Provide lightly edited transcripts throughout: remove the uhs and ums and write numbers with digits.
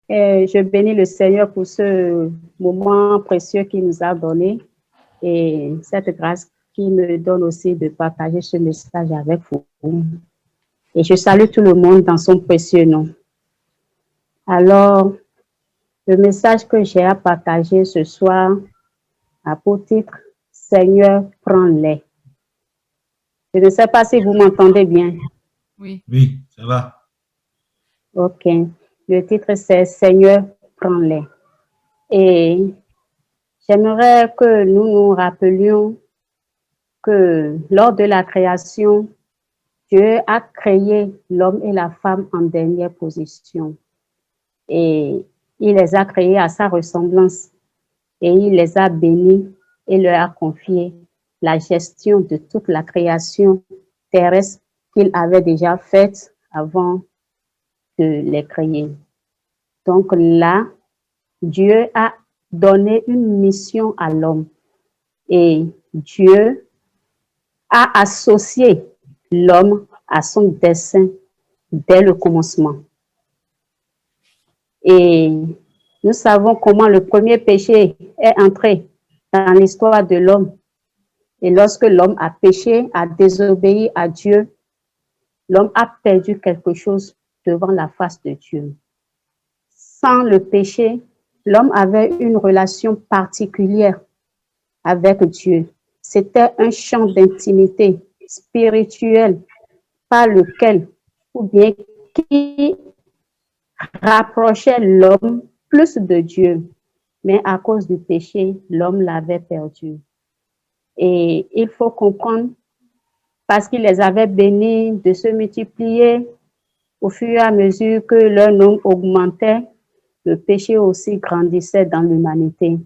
Et je bénis le Seigneur pour ce moment précieux qu'il nous a donné et cette grâce qui me donne aussi de partager ce message avec vous. Et je salue tout le monde dans son précieux nom. Alors, le message que j'ai à partager ce soir a pour titre « Seigneur, prends-les ». Je ne sais pas si vous m'entendez bien. Oui. Oui, ça va. Ok. Le titre, c'est « Seigneur, prends-les ». Et j'aimerais que nous nous rappelions que lors de la création, Dieu a créé l'homme et la femme en dernière position. Et il les a créés à sa ressemblance. Et il les a bénis et leur a confié la gestion de toute la création terrestre qu'il avait déjà faite avant de les créer. Donc là, Dieu a donné une mission à l'homme et Dieu a associé l'homme à son dessein dès le commencement. Et nous savons comment le premier péché est entré dans l'histoire de l'homme. Et lorsque l'homme a péché, a désobéi à Dieu, l'homme a perdu quelque chose devant la face de Dieu. Sans le péché, l'homme avait une relation particulière avec Dieu. C'était un champ d'intimité spirituelle par lequel, ou bien qui rapprochait l'homme plus de Dieu. Mais à cause du péché, l'homme l'avait perdu. Et il faut comprendre, parce qu'il les avait bénis de se multiplier au fur et à mesure que leur nombre augmentait, le péché aussi grandissait dans l'humanité.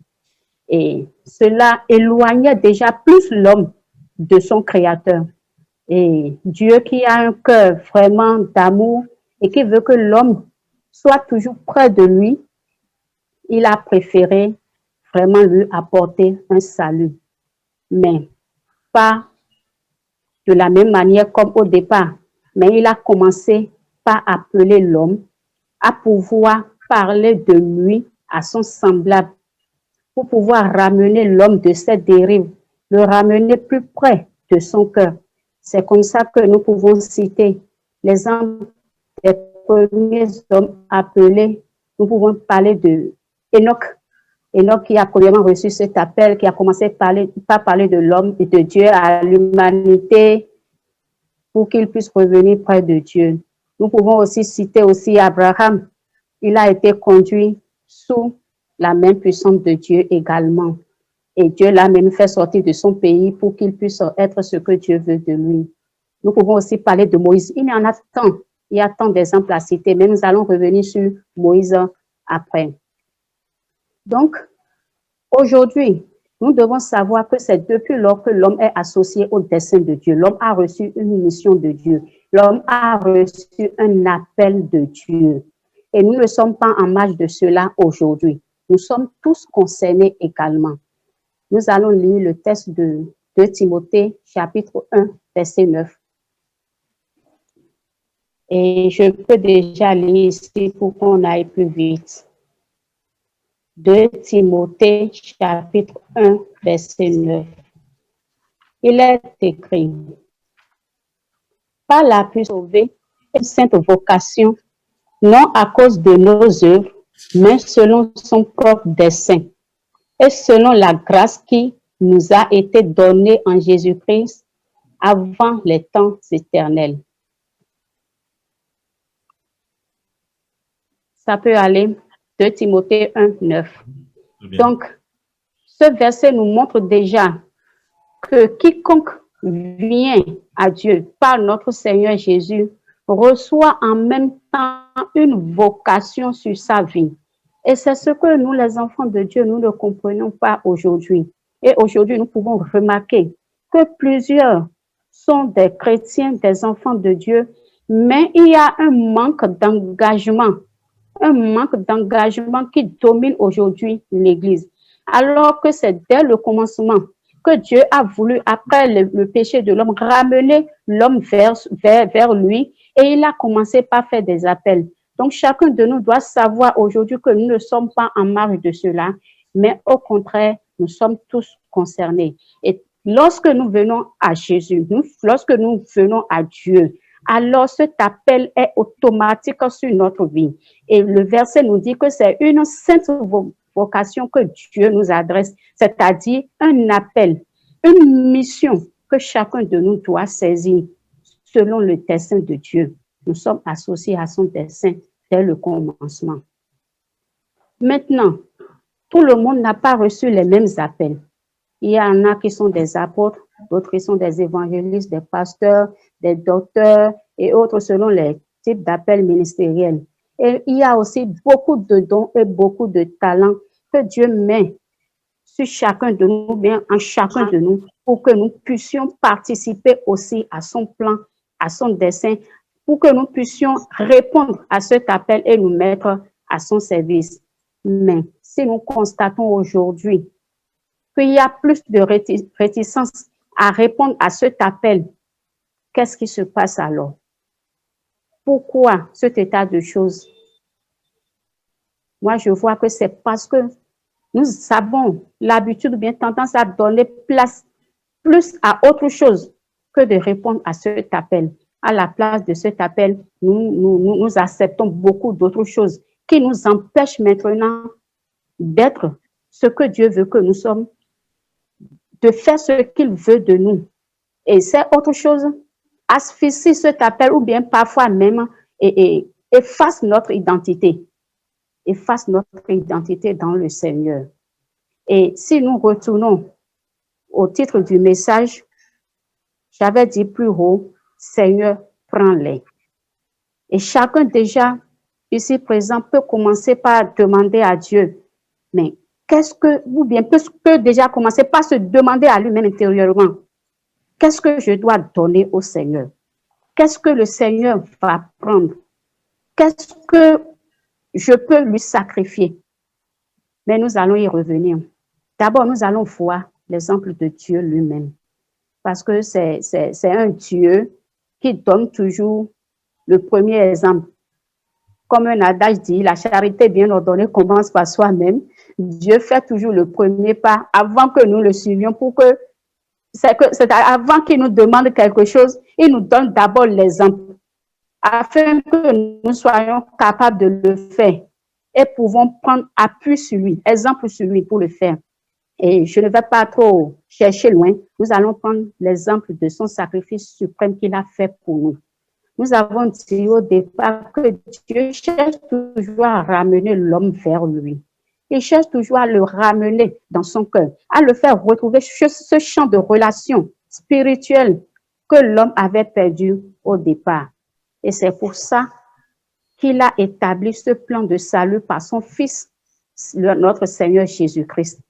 Et cela éloignait déjà plus l'homme de son Créateur. Et Dieu qui a un cœur vraiment d'amour et qui veut que l'homme soit toujours près de lui, il a préféré vraiment lui apporter un salut. Mais pas de la même manière comme au départ. Mais il a commencé par appeler l'homme à pouvoir parler de lui à son semblable, pour pouvoir ramener l'homme de cette dérive, le ramener plus près de son cœur. C'est comme ça que nous pouvons citer l'exemple des premiers hommes appelés. Nous pouvons parler de Enoch. Enoch qui a premièrement reçu cet appel, qui a commencé par parler de l'homme et de Dieu à l'humanité pour qu'il puisse revenir près de Dieu. Nous pouvons aussi citer aussi Abraham. Il a été conduit sous la main puissante de Dieu également. Et Dieu l'a même fait sortir de son pays pour qu'il puisse être ce que Dieu veut de lui. Nous pouvons aussi parler de Moïse. Il y en a tant. Il y a tant d'exemples à citer, mais nous allons revenir sur Moïse après. Donc, aujourd'hui, nous devons savoir que c'est depuis lors que l'homme est associé au dessein de Dieu. L'homme a reçu une mission de Dieu. L'homme a reçu un appel de Dieu. Et nous ne sommes pas en marge de cela aujourd'hui. Nous sommes tous concernés également. Nous allons lire le texte de 2 Timothée, chapitre 1, verset 9. Et je peux déjà lire ici pour qu'on aille plus vite. 2 Timothée, chapitre 1, verset 9. Il est écrit: par la plus sauvée et sainte vocation, non à cause de nos œuvres, mais selon son propre dessein, et selon la grâce qui nous a été donnée en Jésus-Christ avant les temps éternels. Ça peut aller. 2 Timothée 1, 9. Donc, ce verset nous montre déjà que quiconque vient à Dieu par notre Seigneur Jésus reçoit en même temps une vocation sur sa vie. Et c'est ce que nous, les enfants de Dieu, nous ne comprenons pas aujourd'hui. Et aujourd'hui, nous pouvons remarquer que plusieurs sont des chrétiens, des enfants de Dieu, mais il y a un manque d'engagement qui domine aujourd'hui l'Église. Alors que c'est dès le commencement que Dieu a voulu, après le péché de l'homme, ramener l'homme vers lui, et il a commencé par faire des appels. Donc, chacun de nous doit savoir aujourd'hui que nous ne sommes pas en marge de cela, mais au contraire, nous sommes tous concernés. Et lorsque nous venons à Jésus, lorsque nous venons à Dieu, alors cet appel est automatique sur notre vie. Et le verset nous dit que c'est une sainte vocation que Dieu nous adresse, c'est-à-dire un appel, une mission que chacun de nous doit saisir selon le dessein de Dieu. Nous sommes associés à son dessein dès le commencement. Maintenant, tout le monde n'a pas reçu les mêmes appels. Il y en a qui sont des apôtres, d'autres qui sont des évangélistes, des pasteurs, des docteurs et autres selon les types d'appels ministériels. Et il y a aussi beaucoup de dons et beaucoup de talents que Dieu met sur chacun de nous, bien en chacun de nous, pour que nous puissions participer aussi à son plan, à son dessein, pour que nous puissions répondre à cet appel et nous mettre à son service. Mais si nous constatons aujourd'hui qu'il y a plus de réticence à répondre à cet appel, qu'est-ce qui se passe alors? Pourquoi cet état de choses? Moi, je vois que c'est parce que nous avons l'habitude ou bien tendance à donner place plus à autre chose que de répondre à cet appel. À la place de cet appel, nous acceptons beaucoup d'autres choses qui nous empêchent maintenant d'être ce que Dieu veut que nous sommes, de faire ce qu'il veut de nous. Et c'est autre chose, asphyxie cet appel ou bien parfois même efface notre identité. Efface notre identité dans le Seigneur. Et si nous retournons au titre du message, j'avais dit plus haut, Seigneur, prends-les. Et chacun déjà ici présent peut commencer par demander à Dieu, mais qu'est-ce que, ou bien peut déjà commencer par se demander à lui-même intérieurement, qu'est-ce que je dois donner au Seigneur? Qu'est-ce que le Seigneur va prendre? Qu'est-ce que je peux lui sacrifier? Mais nous allons y revenir. D'abord, nous allons voir l'exemple de Dieu lui-même. Parce que c'est un Dieu qui donne toujours le premier exemple. Comme un adage dit, la charité bien ordonnée commence par soi-même. Dieu fait toujours le premier pas avant que nous le suivions pour que c'est avant qu'il nous demande quelque chose, il nous donne d'abord l'exemple afin que nous soyons capables de le faire et pouvons prendre appui sur lui, exemple sur lui pour le faire. Et je ne vais pas trop chercher loin. Nous allons prendre l'exemple de son sacrifice suprême qu'il a fait pour nous. Nous avons dit au départ que Dieu cherche toujours à ramener l'homme vers lui. Il cherche toujours à le ramener dans son cœur, à le faire retrouver ce champ de relation spirituelle que l'homme avait perdu au départ. Et c'est pour ça qu'il a établi ce plan de salut par son Fils, notre Seigneur Jésus-Christ.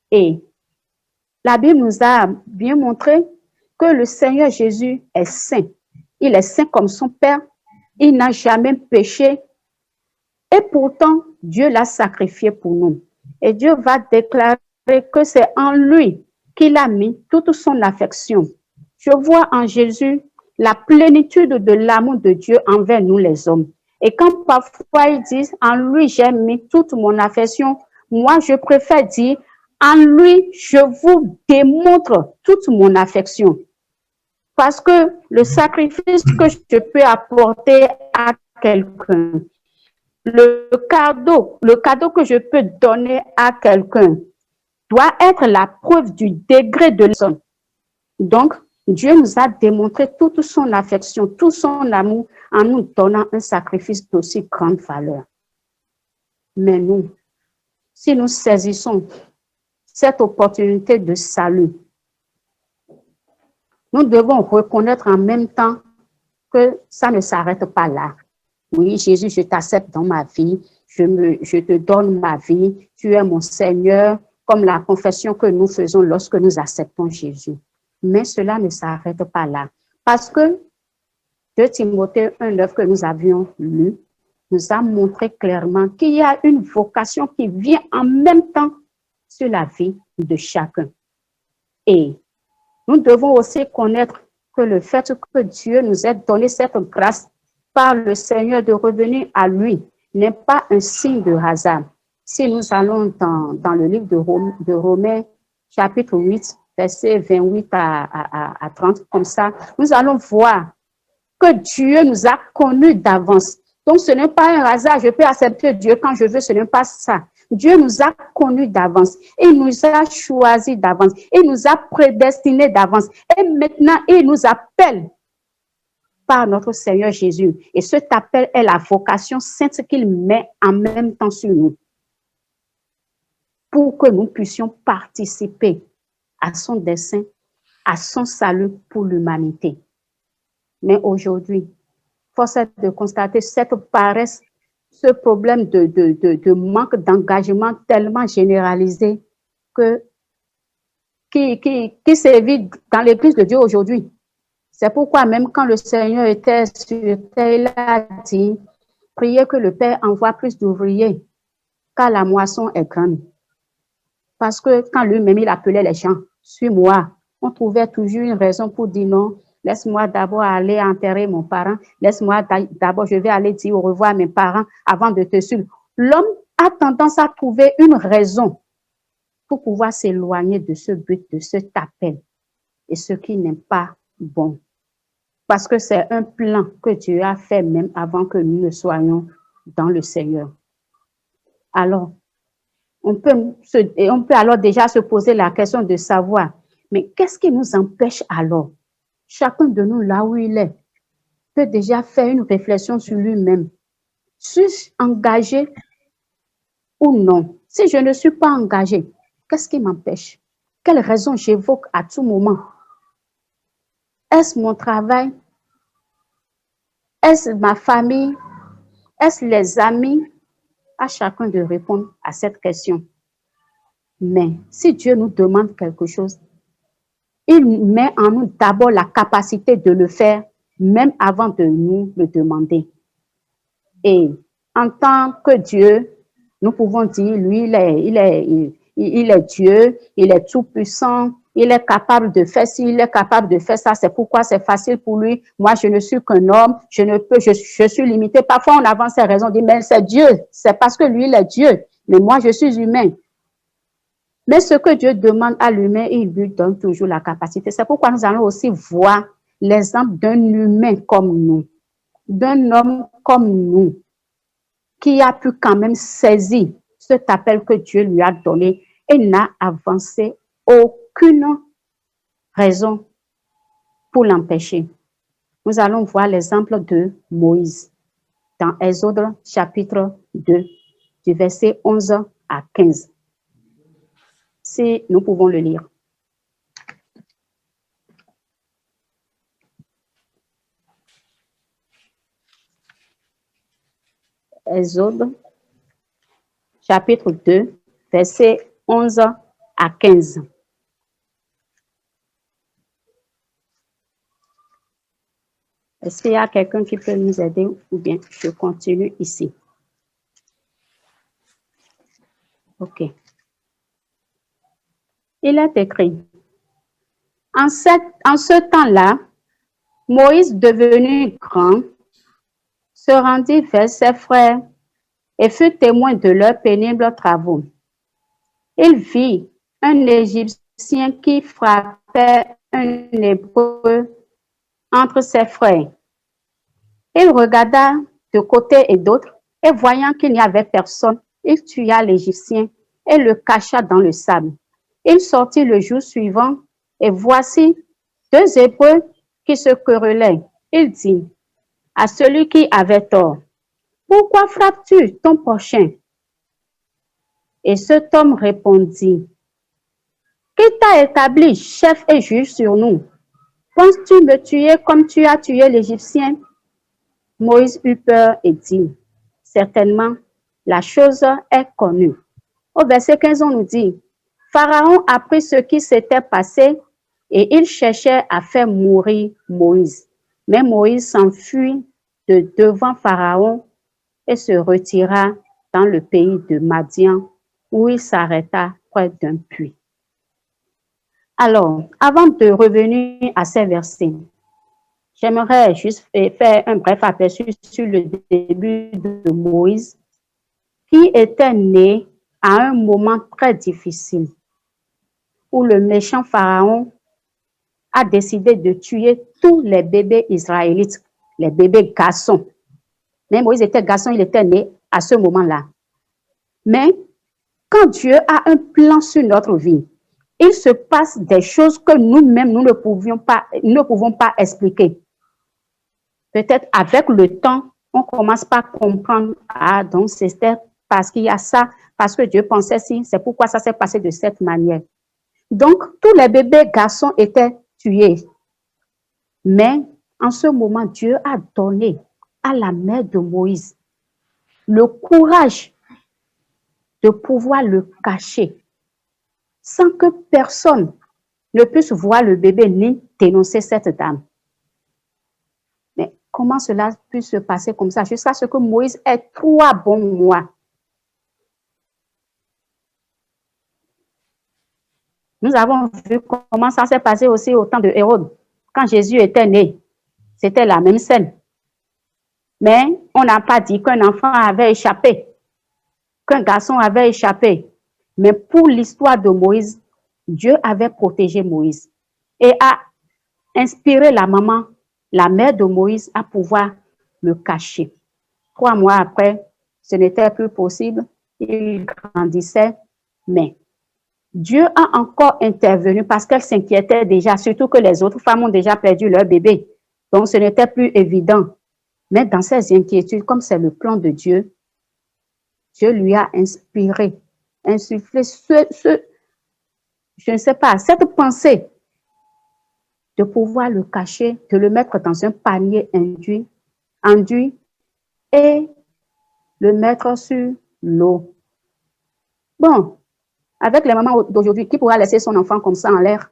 Et la Bible nous a bien montré que le Seigneur Jésus est saint. Il est saint comme son Père. Il n'a jamais péché. Et pourtant, Dieu l'a sacrifié pour nous. Et Dieu va déclarer que c'est en lui qu'il a mis toute son affection. Je vois en Jésus la plénitude de l'amour de Dieu envers nous les hommes. Et quand parfois ils disent « en lui j'ai mis toute mon affection », moi je préfère dire « en lui je vous démontre toute mon affection ». Parce que le sacrifice que je peux apporter à quelqu'un, le cadeau que je peux donner à quelqu'un doit être la preuve du degré de l'homme. Donc, Dieu nous a démontré toute son affection, tout son amour en nous donnant un sacrifice d'aussi grande valeur. Mais nous, si nous saisissons cette opportunité de salut, nous devons reconnaître en même temps que ça ne s'arrête pas là. Oui, Jésus, je t'accepte dans ma vie, je te donne ma vie, tu es mon Seigneur, comme la confession que nous faisons lorsque nous acceptons Jésus. Mais cela ne s'arrête pas là. Parce que 2 Timothée 1:9 que nous avions lu, nous a montré clairement qu'il y a une vocation qui vient en même temps sur la vie de chacun. Et nous devons aussi connaître que le fait que Dieu nous ait donné cette grâce par le Seigneur de revenir à lui n'est pas un signe de hasard. Si nous allons dans le livre de Romains, chapitre 8, versets 28 à 30, comme ça, nous allons voir que Dieu nous a connus d'avance. Donc, ce n'est pas un hasard, je peux accepter Dieu quand je veux, ce n'est pas ça. Dieu nous a connus d'avance. Il nous a choisis d'avance. Il nous a prédestinés d'avance. Et maintenant, il nous appelle par notre Seigneur Jésus. Et cet appel est la vocation sainte qu'il met en même temps sur nous, pour que nous puissions participer à son dessein, à son salut pour l'humanité. Mais aujourd'hui, force est de constater cette paresse, ce problème de manque d'engagement tellement généralisé qui sévit dans l'Église de Dieu aujourd'hui. C'est pourquoi même quand le Seigneur était sur terre, il a dit, priez que le Père envoie plus d'ouvriers, car la moisson est grande. Parce que quand lui-même, il appelait les gens, suis-moi, on trouvait toujours une raison pour dire non, laisse-moi d'abord aller enterrer mon parent, laisse-moi d'abord, je vais aller dire au revoir à mes parents avant de te suivre. L'homme a tendance à trouver une raison pour pouvoir s'éloigner de ce but, de cet appel, et ce qui n'est pas bon. Parce que c'est un plan que Dieu a fait même avant que nous ne soyons dans le Seigneur. Alors, on peut alors déjà se poser la question de savoir, mais qu'est-ce qui nous empêche alors? Chacun de nous, là où il est, peut déjà faire une réflexion sur lui-même. Suis-je engagé ou non? Si je ne suis pas engagé, qu'est-ce qui m'empêche? Quelle raison j'évoque à tout moment? Est-ce mon travail? Est-ce ma famille? Est-ce les amis? À chacun de répondre à cette question. Mais si Dieu nous demande quelque chose, il met en nous d'abord la capacité de le faire, même avant de nous le demander. Et en tant que Dieu, nous pouvons dire, lui, il est Dieu, il est tout puissant, il est capable de faire ci, il est capable de faire ça, c'est pourquoi c'est facile pour lui. Moi, je ne suis qu'un homme, je suis limité. Parfois, on avance ces raisons, on dit, mais c'est Dieu, c'est parce que lui, il est Dieu, mais moi, je suis humain. Mais ce que Dieu demande à l'humain, il lui donne toujours la capacité. C'est pourquoi nous allons aussi voir l'exemple d'un humain comme nous, d'un homme comme nous, qui a pu quand même saisir cet appel que Dieu lui a donné et n'a avancé aucune raison pour l'empêcher. Nous allons voir l'exemple de Moïse dans Exode chapitre 2, du verset 11 à 15. Si nous pouvons le lire. Exode, chapitre 2, verset 11 à 15. Est-ce qu'il y a quelqu'un qui peut nous aider ou bien je continue ici? OK. Il est écrit, en ce temps-là, Moïse, devenu grand, se rendit vers ses frères et fut témoin de leurs pénibles travaux. Il vit un Égyptien qui frappait un Hébreu entre ses frères. Il regarda de côté et d'autre, et voyant qu'il n'y avait personne, il tua l'Égyptien et le cacha dans le sable. Il sortit le jour suivant, et voici deux Hébreux qui se querellaient. Il dit à celui qui avait tort, « Pourquoi frappes-tu ton prochain? » Et cet homme répondit, « Qui t'a établi chef et juge sur nous? Penses-tu me tuer comme tu as tué l'Égyptien? » Moïse eut peur et dit, « Certainement, la chose est connue. » Au verset 15, on nous dit, « Pharaon apprit ce qui s'était passé et il cherchait à faire mourir Moïse. Mais Moïse s'enfuit de devant Pharaon et se retira dans le pays de Madian, où il s'arrêta près d'un puits. » Alors, avant de revenir à ces versets, J'aimerais juste faire un bref aperçu sur le début de Moïse, qui était né à un moment très difficile, où le méchant Pharaon a décidé de tuer tous les bébés israélites, les bébés garçons. Mais Moïse était garçon, il était né à ce moment-là. Mais quand Dieu a un plan sur notre vie, il se passe des choses que nous-mêmes, nous ne pouvons pas expliquer. Peut-être avec le temps, on commence par comprendre, ah, donc c'était parce qu'il y a ça, parce que Dieu pensait si, c'est pourquoi ça s'est passé de cette manière. Donc, tous les bébés garçons étaient tués. Mais en ce moment, Dieu a donné à la mère de Moïse le courage de pouvoir le cacher sans que personne ne puisse voir le bébé ni dénoncer cette dame. Mais comment cela peut se passer comme ça jusqu'à ce que Moïse ait 3 bons mois? Nous avons vu comment ça s'est passé aussi au temps de Hérode. Quand Jésus était né, c'était la même scène. Mais on n'a pas dit qu'un enfant avait échappé, qu'un garçon avait échappé. Mais pour l'histoire de Moïse, Dieu avait protégé Moïse et a inspiré la maman, la mère de Moïse, à pouvoir le cacher. 3 mois après, ce n'était plus possible. Il grandissait, mais Dieu a encore intervenu parce qu'elle s'inquiétait déjà, surtout que les autres femmes ont déjà perdu leur bébé. Donc, ce n'était plus évident. Mais dans ces inquiétudes, comme c'est le plan de Dieu, Dieu lui a inspiré, insufflé je ne sais pas, cette pensée de pouvoir le cacher, de le mettre dans un panier enduit et le mettre sur l'eau. Bon, avec les mamans d'aujourd'hui, qui pourra laisser son enfant comme ça en l'air,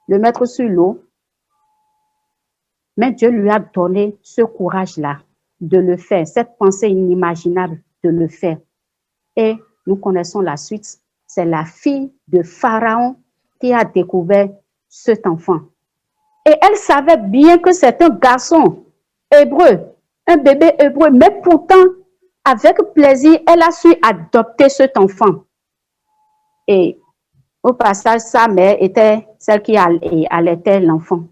le mettre sur l'eau? Mais Dieu lui a donné ce courage-là de le faire, cette pensée inimaginable de le faire. Et nous connaissons la suite. C'est la fille de Pharaon qui a découvert cet enfant. Et elle savait bien que c'est un garçon hébreu, un bébé hébreu, mais pourtant, avec plaisir, elle a su adopter cet enfant. Et au passage, sa mère était celle qui allaitait l'enfant.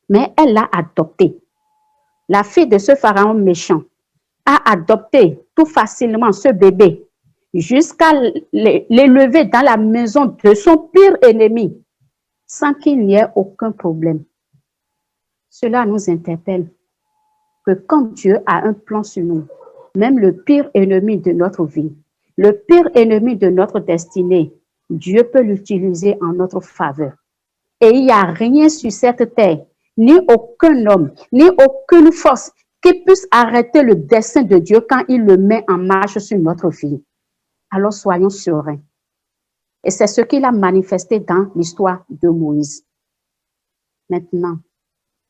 Mais elle l'a adopté. La fille de ce pharaon méchant a adopté tout facilement ce bébé jusqu'à l'élever dans la maison de son pire ennemi sans qu'il n'y ait aucun problème. Cela nous interpelle que quand Dieu a un plan sur nous, même le pire ennemi de notre vie, le pire ennemi de notre destinée, Dieu peut l'utiliser en notre faveur. Et il n'y a rien sur cette terre, ni aucun homme, ni aucune force qui puisse arrêter le dessein de Dieu quand il le met en marche sur notre vie. Alors soyons sereins. Et c'est ce qu'il a manifesté dans l'histoire de Moïse. Maintenant,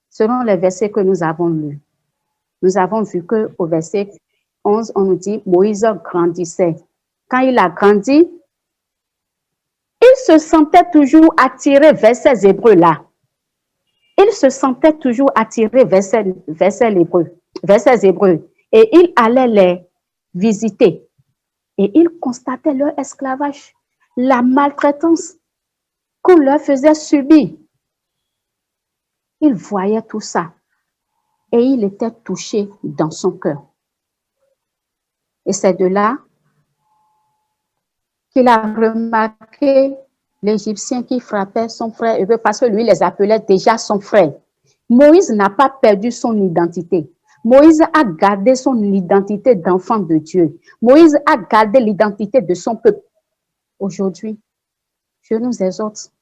selon les versets que nous avons lus, nous avons vu qu'au verset 11, on nous dit Moïse grandissait. Quand il a grandi, il se sentait toujours attiré vers ces Hébreux-là. Il se sentait toujours attiré vers ces Hébreux. Et il allait les visiter. Et il constatait leur esclavage, la maltraitance qu'on leur faisait subir. Il voyait tout ça. Et il était touché dans son cœur. Et c'est de là qu'il a remarqué l'Égyptien qui frappait son frère hébreu parce que lui les appelait déjà son frère. Moïse n'a pas perdu son identité. Moïse a gardé son identité d'enfant de Dieu. Moïse a gardé l'identité de son peuple. Aujourd'hui, je nous exhorte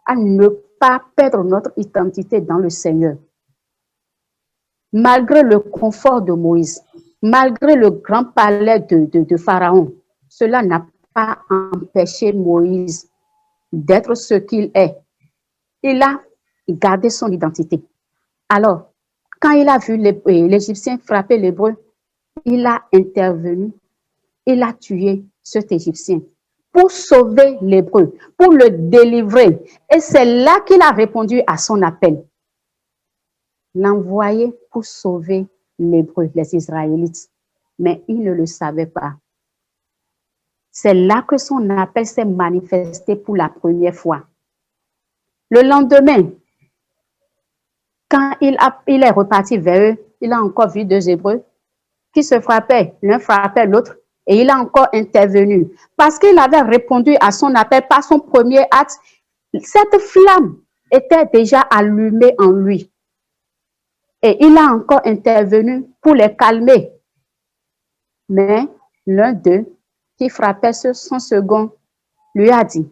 à ne pas perdre notre identité dans le Seigneur. Malgré le confort de Moïse, malgré le grand palais de Pharaon, cela n'a pas empêché Moïse d'être ce qu'il est. Il a gardé son identité. Alors, quand il a vu l'Égyptien frapper l'Hébreu, il a intervenu, il a tué cet Égyptien pour sauver l'Hébreu, pour le délivrer. Et c'est là qu'il a répondu à son appel. l'envoyer pour sauver l'Hébreu, les Israélites. Mais il ne le savait pas. C'est là que son appel s'est manifesté pour la première fois. Le lendemain, quand il est reparti vers eux, il a encore vu 2 Hébreux qui se frappaient. L'un frappait l'autre et il a encore intervenu. Parce qu'il avait répondu à son appel par son premier acte, cette flamme était déjà allumée en lui. Et il a encore intervenu pour les calmer. Mais l'un d'eux, qui frappait son second, lui a dit,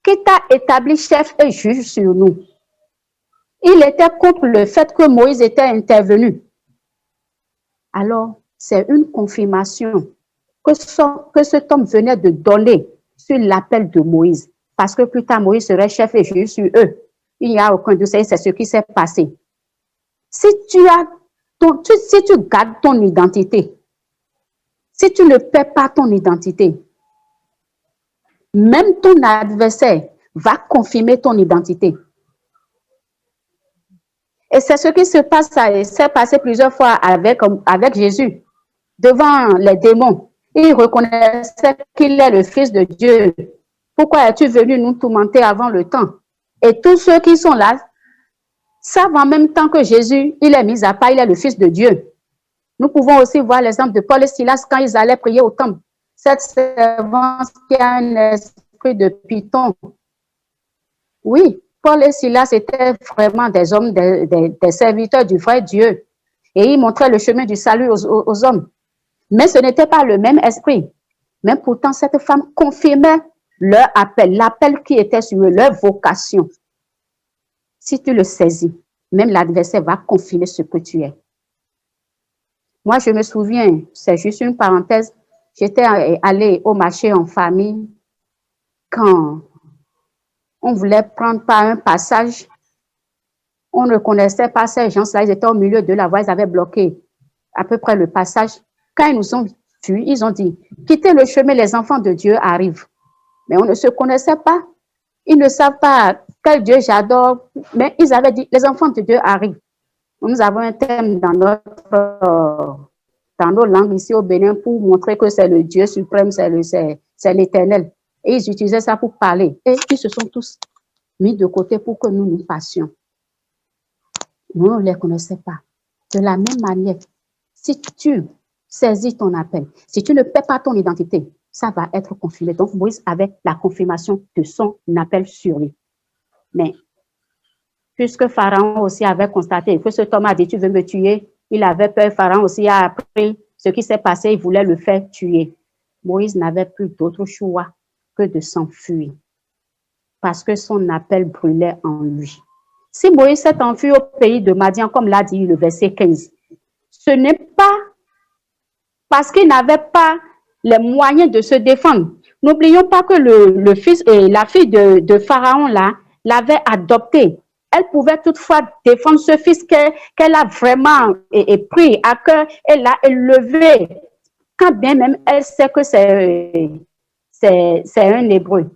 qui t'a établi chef et juge sur nous? Il était contre le fait que Moïse était intervenu. Alors, c'est une confirmation que cet homme venait de donner sur l'appel de Moïse. Parce que plus tard, Moïse serait chef et juge sur eux. Il n'y a aucun doute, c'est ce qui s'est passé. Si tu gardes ton identité, si tu ne perds pas ton identité, même ton adversaire va confirmer ton identité. Et c'est ce qui s'est passé plusieurs fois avec Jésus. Devant les démons, il reconnaissait qu'il est le Fils de Dieu. Pourquoi es-tu venu nous tourmenter avant le temps? Et tous ceux qui sont là savent en même temps que Jésus, il est mis à part, il est le Fils de Dieu. Nous pouvons aussi voir l'exemple de Paul et Silas quand ils allaient prier au temple. Cette servante qui a un esprit de python. Oui, Paul et Silas étaient vraiment des hommes, des serviteurs du vrai Dieu. Et ils montraient le chemin du salut aux hommes. Mais ce n'était pas le même esprit. Mais pourtant, cette femme confirmait leur appel, l'appel qui était sur eux, leur vocation. Si tu le saisis, même l'adversaire va confirmer ce que tu es. Moi, je me souviens, c'est juste une parenthèse, j'étais allée au marché en famille quand on voulait prendre par un passage. On ne connaissait pas ces gens-là, ils étaient au milieu de la voie, ils avaient bloqué à peu près le passage. Quand ils nous ont vus, ils ont dit, quittez le chemin, les enfants de Dieu arrivent. Mais on ne se connaissait pas. Ils ne savent pas quel Dieu j'adore. Mais ils avaient dit, les enfants de Dieu arrivent. Nous avons un thème dans nos langues ici au Bénin pour montrer que c'est le Dieu suprême, c'est l'Éternel. Et ils utilisaient ça pour parler. Et ils se sont tous mis de côté pour que nous nous passions. Nous ne les connaissons pas. De la même manière, si tu saisis ton appel, si tu ne perds pas ton identité, ça va être confirmé. Donc, Moïse avait la confirmation de son appel sur lui. Mais, puisque Pharaon aussi avait constaté que cet homme a dit, tu veux me tuer, il avait peur, Pharaon aussi a appris ce qui s'est passé, il voulait le faire tuer. Moïse n'avait plus d'autre choix que de s'enfuir, parce que son appel brûlait en lui. Si Moïse s'est enfui au pays de Madian, comme l'a dit le verset 15, ce n'est pas parce qu'il n'avait pas les moyens de se défendre. N'oublions pas que le fils et la fille de Pharaon là l'avait adopté. Elle pouvait toutefois défendre ce fils qu'elle a vraiment pris à cœur et l'a élevé. Quand bien même elle sait que c'est un Hébreu.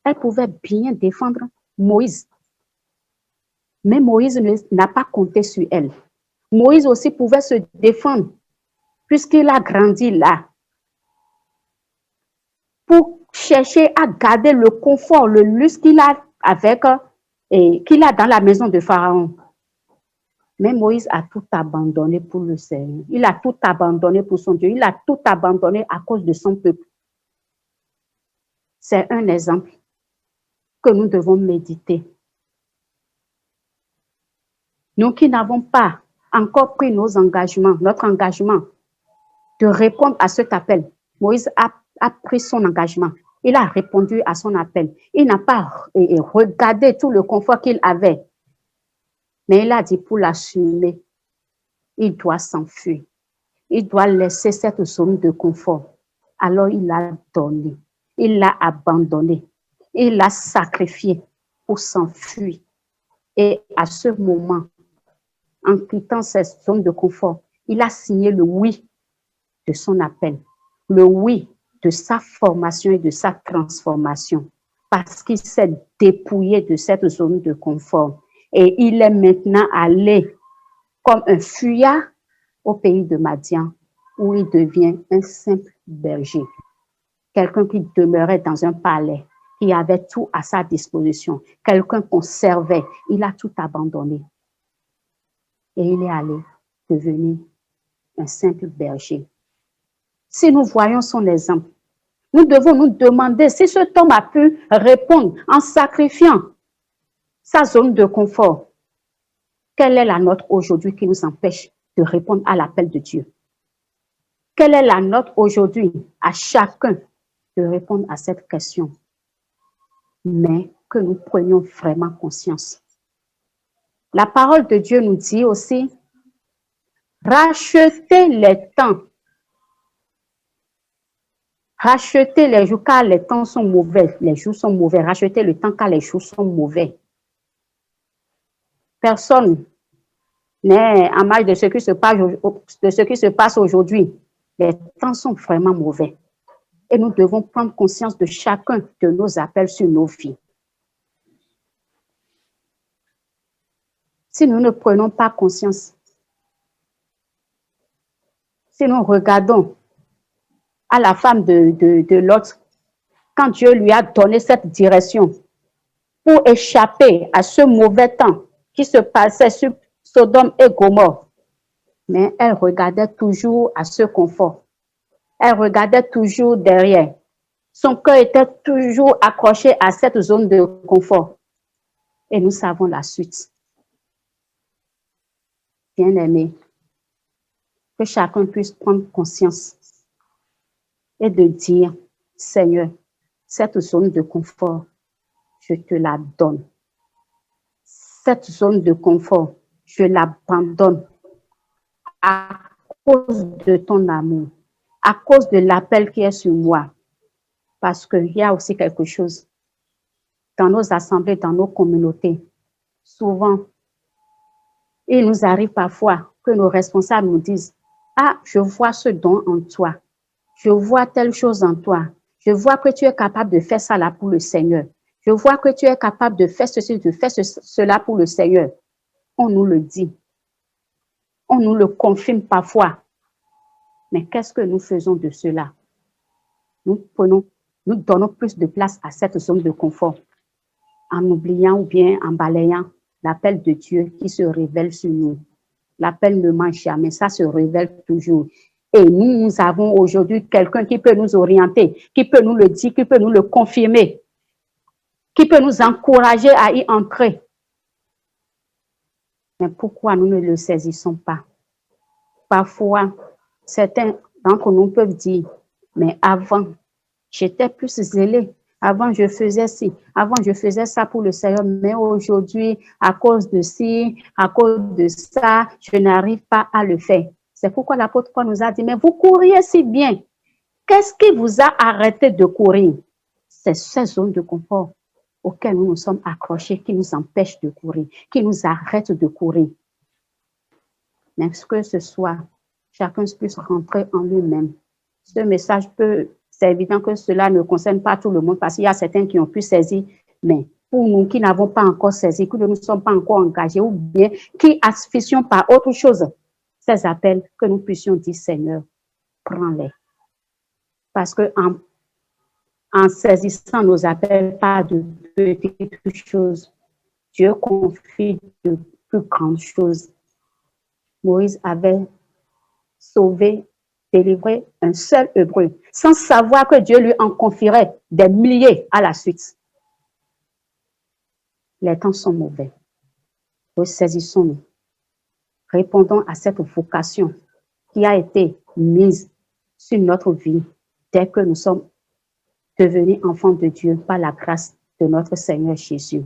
Elle pouvait bien défendre Moïse. Mais Moïse n'a pas compté sur elle. Moïse aussi pouvait se défendre puisqu'il a grandi là. Pour chercher à garder le confort, le luxe qu'il a qu'il a dans la maison de Pharaon. Mais Moïse a tout abandonné pour le Seigneur. Il a tout abandonné pour son Dieu. Il a tout abandonné à cause de son peuple. C'est un exemple que nous devons méditer. Nous qui n'avons pas encore pris notre engagement de répondre à cet appel. Moïse a pris son engagement. Il a répondu à son appel. Il n'a pas regardé tout le confort qu'il avait. Mais il a dit pour l'assumer, il doit s'enfuir. Il doit laisser cette zone de confort. Alors il l'a donné. Il l'a abandonné. Il l'a sacrifié pour s'enfuir. Et à ce moment, en quittant cette zone de confort, il a signé le oui de son appel, le oui de sa formation et de sa transformation, parce qu'il s'est dépouillé de cette zone de confort Et il est maintenant allé comme un fuyard au pays de Madian, où il devient un simple berger. Quelqu'un qui demeurait dans un palais, qui avait tout à sa disposition, quelqu'un qu'on servait, il a tout abandonné. Et il est allé devenir un simple berger. Si nous voyons son exemple, nous devons nous demander si cet homme a pu répondre en sacrifiant sa zone de confort. Quelle est la nôtre aujourd'hui qui nous empêche de répondre à l'appel de Dieu? Quelle est la nôtre aujourd'hui à chacun de répondre à cette question? Mais que nous prenions vraiment conscience. La parole de Dieu nous dit aussi, rachetez les temps. Rachetez les jours car les temps sont mauvais. Les jours sont mauvais. Rachetez le temps car les jours sont mauvais. Personne n'est en marge de ce qui se passe aujourd'hui. Les temps sont vraiment mauvais. Et nous devons prendre conscience de chacun de nos appels sur nos vies. Si nous ne prenons pas conscience, si nous regardons à la femme de Lot, quand Dieu lui a donné cette direction pour échapper à ce mauvais temps qui se passait sur Sodome et Gomorrhe, mais elle regardait toujours à ce confort. Elle regardait toujours derrière. Son cœur était toujours accroché à cette zone de confort. Et nous savons la suite. Bien-aimés, que chacun puisse prendre conscience et de dire, Seigneur, cette zone de confort, je te la donne. Cette zone de confort, je l'abandonne à cause de ton amour, à cause de l'appel qui est sur moi. Parce qu'il y a aussi quelque chose dans nos assemblées, dans nos communautés. Souvent, il nous arrive parfois que nos responsables nous disent, ah, je vois ce don en toi. Je vois telle chose en toi. Je vois que tu es capable de faire ça là pour le Seigneur. Je vois que tu es capable de faire ceci, de faire cela pour le Seigneur. On nous le dit. On nous le confirme parfois. Mais qu'est-ce que nous faisons de cela? Nous donnons plus de place à cette zone de confort en oubliant ou bien en balayant l'appel de Dieu qui se révèle sur nous. L'appel ne manque jamais, ça se révèle toujours. Et nous avons aujourd'hui quelqu'un qui peut nous orienter, qui peut nous le dire, qui peut nous le confirmer, qui peut nous encourager à y entrer. Mais pourquoi nous ne le saisissons pas? Parfois, certains d'entre nous peuvent dire, mais avant, j'étais plus zélé. Avant, je faisais ci. Avant, je faisais ça pour le Seigneur. Mais aujourd'hui, à cause de ci, à cause de ça, je n'arrive pas à le faire. C'est pourquoi l'apôtre Paul nous a dit, mais vous couriez si bien. Qu'est-ce qui vous a arrêté de courir? C'est ces zones de confort auxquelles nous nous sommes accrochés, qui nous empêchent de courir, qui nous arrêtent de courir. Mais que ce soit, chacun puisse rentrer en lui-même. Ce message c'est évident que cela ne concerne pas tout le monde parce qu'il y a certains qui ont pu saisir, mais pour nous qui n'avons pas encore saisi, qui ne nous sommes pas encore engagés ou bien qui asphyxions par autre chose, ces appels, que nous puissions dire, Seigneur, prends-les. Parce que en saisissant nos appels, pas de petites choses, Dieu confie de plus grandes choses. Moïse avait sauvé, délivré un seul Hébreu, sans savoir que Dieu lui en confierait des milliers à la suite. Les temps sont mauvais. Ressaisissons-nous. Répondons à cette vocation qui a été mise sur notre vie dès que nous sommes devenus enfants de Dieu par la grâce de notre Seigneur Jésus.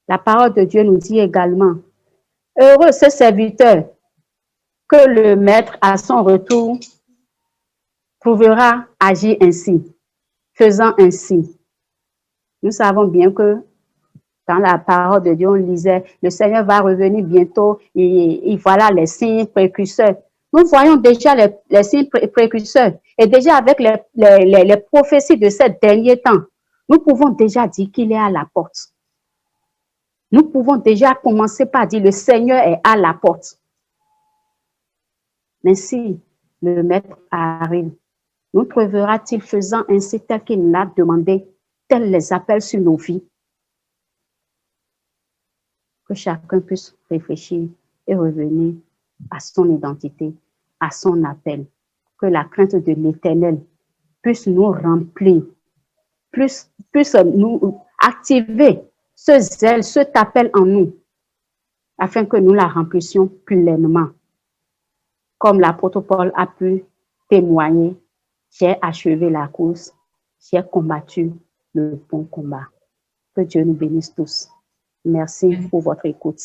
La parole de Dieu nous dit également, heureux ce serviteur que le maître à son retour trouvera agir ainsi, faisant ainsi. Nous savons bien que dans la parole de Dieu, on lisait, le Seigneur va revenir bientôt et voilà les signes précurseurs. Nous voyons déjà les signes précurseurs et déjà avec les prophéties de ces derniers temps, nous pouvons déjà dire qu'il est à la porte. Nous pouvons déjà commencer par dire, le Seigneur est à la porte. Mais si le Maître arrive, nous trouvera-t-il faisant ainsi tel qu'il l'a demandé, tels les appels sur nos vies? Que chacun puisse réfléchir et revenir à son identité, à son appel. Que la crainte de l'Éternel puisse nous remplir, puisse nous activer ce zèle, cet appel en nous, afin que nous la remplissions pleinement. Comme l'apôtre Paul a pu témoigner, j'ai achevé la course, j'ai combattu le bon combat. Que Dieu nous bénisse tous. Merci pour votre écoute.